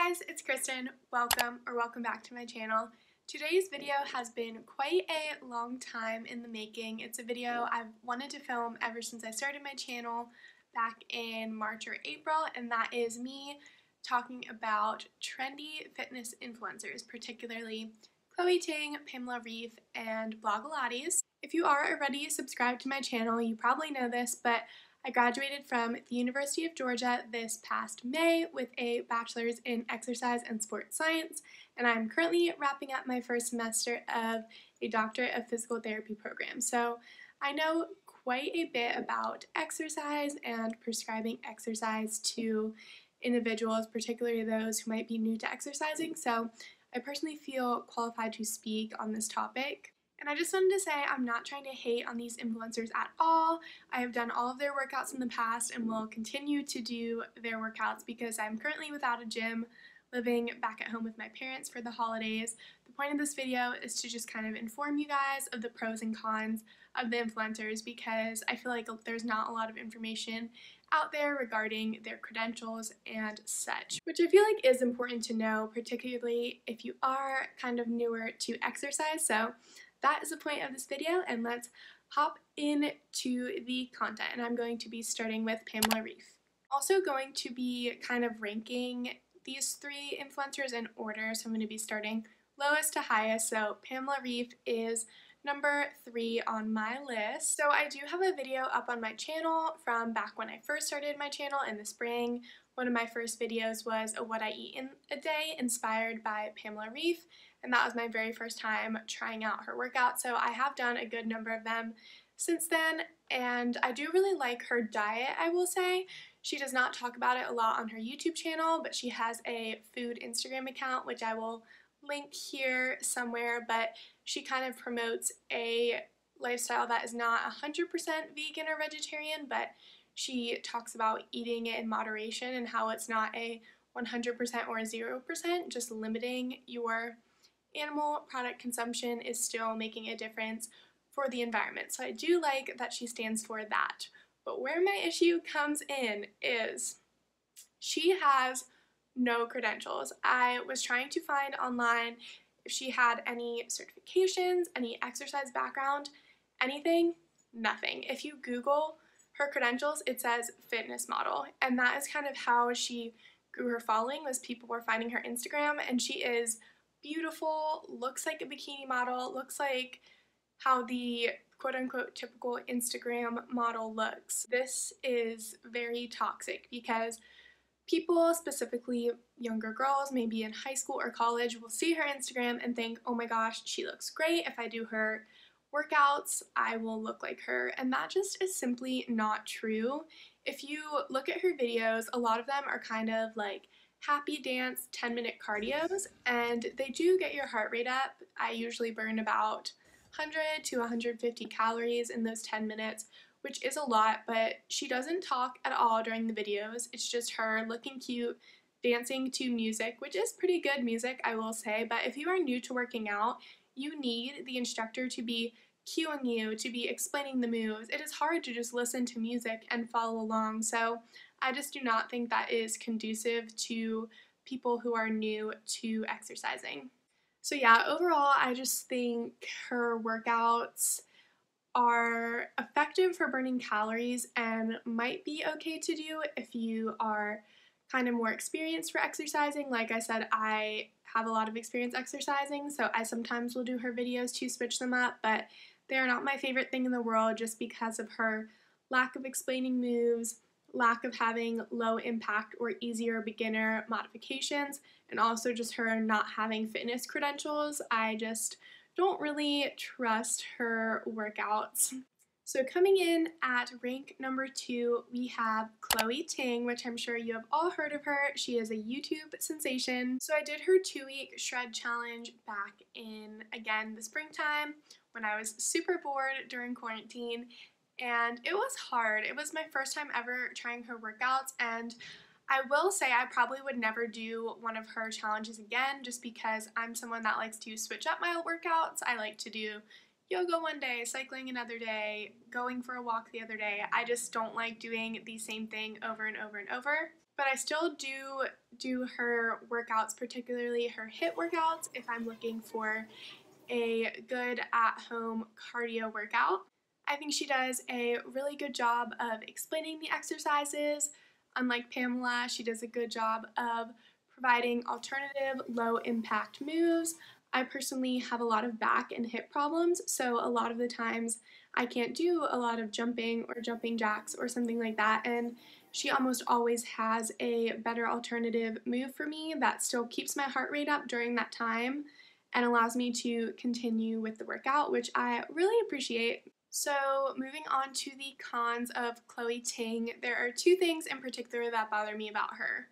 guys, it's Kristen. Welcome back to my channel. Today's video has been quite a long time in the making. It's a video I've wanted to film ever since I started my channel back in March or April, and that is me talking about trendy fitness influencers, particularly Chloe Ting, Pamela Reif, and Blogilates. If you are already subscribed to my channel, you probably know this, but I graduated from the University of Georgia this past May with a bachelor's in exercise and sports science, and I'm currently wrapping up my first semester of a Doctorate of Physical Therapy program. So I know quite a bit about exercise and prescribing exercise to individuals, particularly those who might be new to exercising. So I personally feel qualified to speak on this topic. And I just wanted to say I'm not trying to hate on these influencers at all. I have done all of their workouts in the past and will continue to do their workouts because I'm currently without a gym, living back at home with my parents for the holidays. The point of this video is to just kind of inform you guys of the pros and cons of the influencers because I feel like there's not a lot of information out there regarding their credentials and such, which I feel like is important to know, particularly if you are kind of newer to exercise. So that is the point of this video, and let's hop into the content. And I'm going to be starting with Pamela Reif. Also going to be kind of ranking these three influencers in order, so I'm going to be starting lowest to highest. So Pamela Reif is number 3 on my list. So I do have a video up on my channel from back when I first started my channel in the spring. One of my first videos was a what I eat in a day inspired by Pamela Reif, and that was my very first time trying out her workout. So I have done a good number of them since then, and I do really like her diet, I will say. She does not talk about it a lot on her YouTube channel, but she has a food Instagram account, which I will link here somewhere, but she kind of promotes a lifestyle that is not 100% vegan or vegetarian, but she talks about eating it in moderation and how it's not a 100% or a 0%, just limiting your animal product consumption is still making a difference for the environment. So I do like that she stands for that. But where my issue comes in is she has no credentials. I was trying to find online if she had any certifications, any exercise background, anything, nothing. If you Google her credentials, it says fitness model, and that is kind of how she grew her following, was people were finding her Instagram, and she is beautiful, looks like a bikini model, looks like how the quote-unquote typical Instagram model looks. This is very toxic because people, specifically younger girls, maybe in high school or college, will see her Instagram and think, oh my gosh, she looks great. If I do her workouts, I will look like her. And that just is simply not true. If you look at her videos, a lot of them are kind of like happy dance 10-minute cardios, and they do get your heart rate up. I usually burn about 100 to 150 calories in those 10 minutes, which is a lot, but she doesn't talk at all during the videos. It's just her looking cute, dancing to music, which is pretty good music, I will say, but if you are new to working out, you need the instructor to be cueing you, to be explaining the moves. It is hard to just listen to music and follow along, so I just do not think that is conducive to people who are new to exercising. So yeah, overall, I just think her workouts are effective for burning calories and might be okay to do if you are kind of more experienced for exercising. Like I said, I have a lot of experience exercising, so I sometimes will do her videos to switch them up, but they are not my favorite thing in the world just because of her lack of explaining moves, lack of having low impact or easier beginner modifications, and also just her not having fitness credentials. I just don't really trust her workouts. So coming in at rank number 2, we have Chloe Ting, which I'm sure you have all heard of her. She is a YouTube sensation. So I did her 2-week shred challenge back in, again, the springtime when I was super bored during quarantine, and it was hard. It was my first time ever trying her workouts, and I will say I probably would never do one of her challenges again just because I'm someone that likes to switch up my workouts. I like to do yoga one day, cycling another day, going for a walk the other day. I just don't like doing the same thing over and over and over. but I still do her workouts, particularly her HIIT workouts, if I'm looking for a good at-home cardio workout. I think she does a really good job of explaining the exercises. Unlike Pamela, she does a good job of providing alternative low-impact moves. I personally have a lot of back and hip problems, so a lot of the times I can't do a lot of jumping or jumping jacks or something like that, and she almost always has a better alternative move for me that still keeps my heart rate up during that time and allows me to continue with the workout, which I really appreciate. So moving on to the cons of Chloe Ting, there are two things in particular that bother me about her.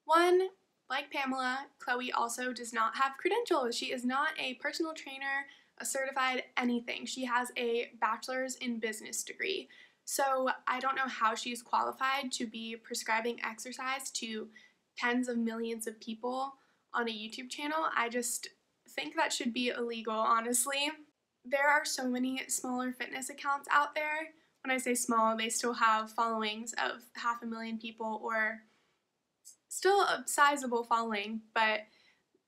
One, like Pamela, Chloe also does not have credentials. She is not a personal trainer, a certified anything. She has a bachelor's in business degree. So I don't know how she's qualified to be prescribing exercise to tens of millions of people on a YouTube channel. I just think that should be illegal, honestly. There are so many smaller fitness accounts out there. When I say small, they still have followings of 500,000 people, or still a sizable following, but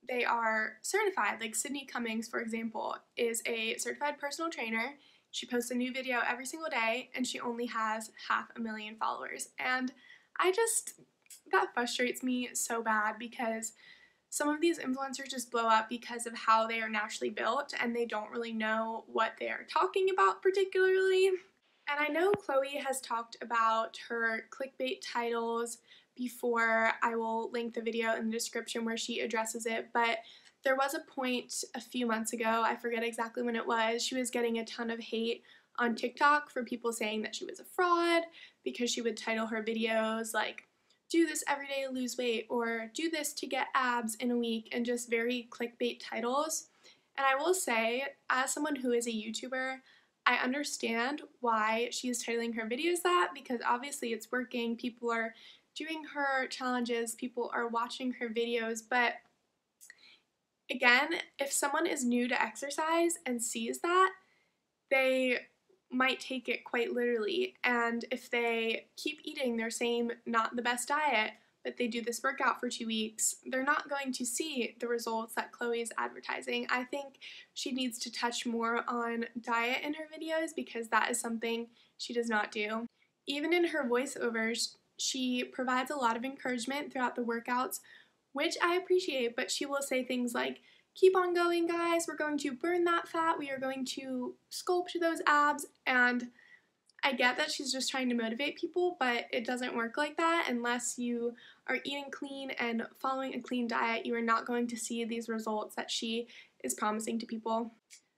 they are certified. Like Sydney Cummings, for example, is a certified personal trainer. She posts a new video every single day, and she only has 500,000 followers. And that frustrates me so bad, because some of these influencers just blow up because of how they are naturally built, and they don't really know what they are talking about particularly. And I know Chloe has talked about her clickbait titles before. I will link the video in the description where she addresses it, but there was a point a few months ago, I forget exactly when it was, she was getting a ton of hate on TikTok for people saying that she was a fraud because she would title her videos like, do this every day to lose weight, or do this to get abs in a week, and just very clickbait titles. And I will say, as someone who is a YouTuber, I understand why she is titling her videos that, because obviously it's working. People are doing her challenges, people are watching her videos, but again, if someone is new to exercise and sees that, they might take it quite literally, and if they keep eating their same not the best diet, but they do this workout for 2 weeks, they're not going to see the results that Chloe is advertising. I think she needs to touch more on diet in her videos, because that is something she does not do. Even in her voiceovers, she provides a lot of encouragement throughout the workouts, which I appreciate, but she will say things like, keep on going, guys, we're going to burn that fat, we are going to sculpt those abs, and I get that she's just trying to motivate people, but it doesn't work like that. Unless you are eating clean and following a clean diet, you are not going to see these results that she is promising to people.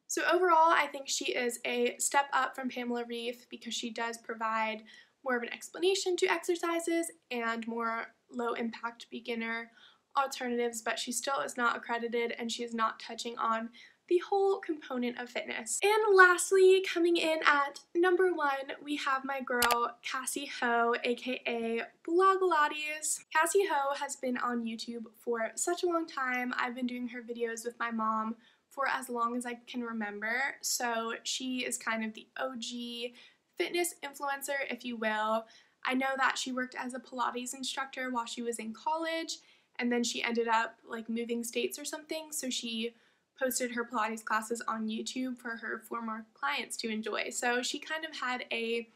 So overall, I think she is a step up from Pamela Reif, because she does provide more of an explanation to exercises and more low-impact beginner alternatives, but she still is not accredited, and she is not touching on the whole component of fitness. And lastly, coming in at number 1, we have my girl Cassey Ho, aka Blogilates. Cassey Ho has been on YouTube for such a long time. I've been doing her videos with my mom for as long as I can remember, so she is kind of the OG fitness influencer, if you will. I know that she worked as a Pilates instructor while she was in college, and then she ended up like moving states or something, so she posted her Pilates classes on YouTube for her former clients to enjoy. So she kind of had a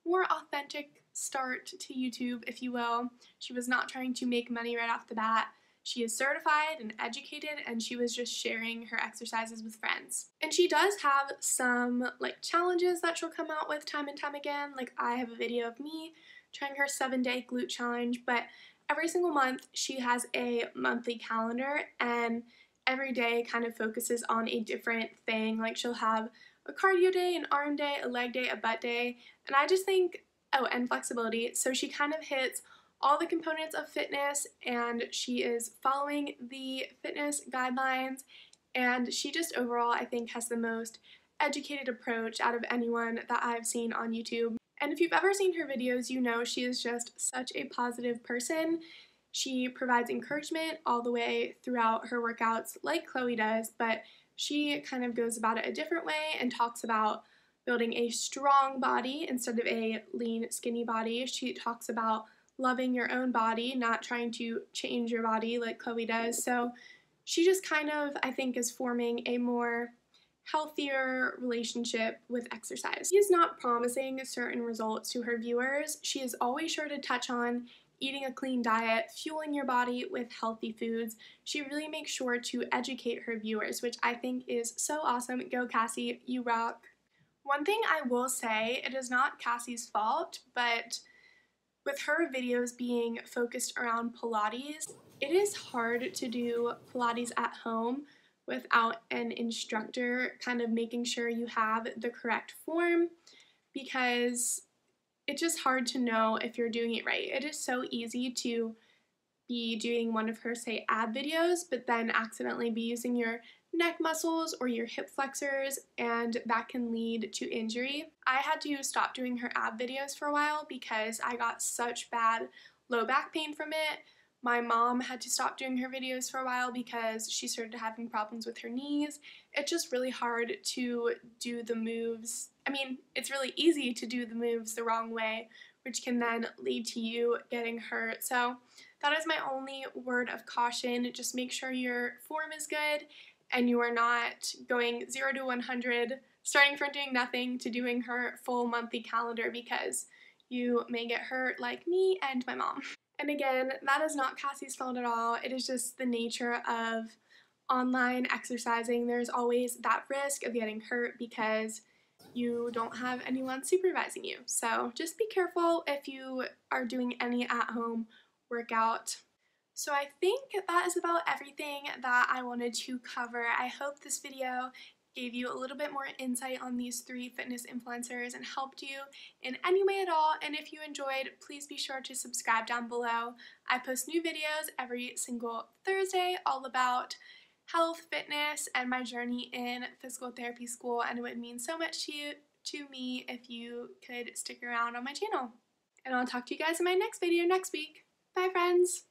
more authentic start to YouTube, if you will. She was not trying to make money right off the bat. She is certified and educated, and she was just sharing her exercises with friends. And she does have some like challenges that she'll come out with time and time again. Like, I have a video of me trying her 7-day glute challenge, but every single month she has a monthly calendar, and every day kind of focuses on a different thing. Like, she'll have a cardio day, an arm day, a leg day, a butt day, and I just think, oh, and flexibility. So she kind of hits all the components of fitness, and she is following the fitness guidelines, and she just overall, I think, has the most educated approach out of anyone that I've seen on YouTube. And if you've ever seen her videos, you know she is just such a positive person. She provides encouragement all the way throughout her workouts like Chloe does, but she kind of goes about it a different way and talks about building a strong body instead of a lean, skinny body. She talks about loving your own body, not trying to change your body like Chloe does. So she just kind of, I think, is forming a more healthier relationship with exercise. She is not promising certain results to her viewers. She is always sure to touch on eating a clean diet, fueling your body with healthy foods. She really makes sure to educate her viewers, which I think is so awesome. Go Cassie, you rock. One thing I will say, it is not Cassie's fault, but with her videos being focused around Pilates, it is hard to do Pilates at home without an instructor kind of making sure you have the correct form, because it's just hard to know if you're doing it right. It is so easy to be doing one of her, say, ab videos, but then accidentally be using your neck muscles or your hip flexors, and that can lead to injury. I had to stop doing her ab videos for a while because I got such bad low back pain from it. My mom had to stop doing her videos for a while because she started having problems with her knees. It's just really hard to do the moves. I mean, it's really easy to do the moves the wrong way, which can then lead to you getting hurt. So that is my only word of caution. Just make sure your form is good and you are not going 0 to 100, starting from doing nothing to doing her full monthly calendar, because you may get hurt like me and my mom. And again, that is not Cassie's fault at all. It is just the nature of online exercising. There's always that risk of getting hurt because you don't have anyone supervising you. So just be careful if you are doing any at-home workout. So I think that is about everything that I wanted to cover. I hope this video gave you a little bit more insight on these 3 fitness influencers and helped you in any way at all. And if you enjoyed, please be sure to subscribe down below. I post new videos every single Thursday all about health, fitness, and my journey in physical therapy school, and it would mean so much to me if you could stick around on my channel. And I'll talk to you guys in my next video next week. Bye, friends!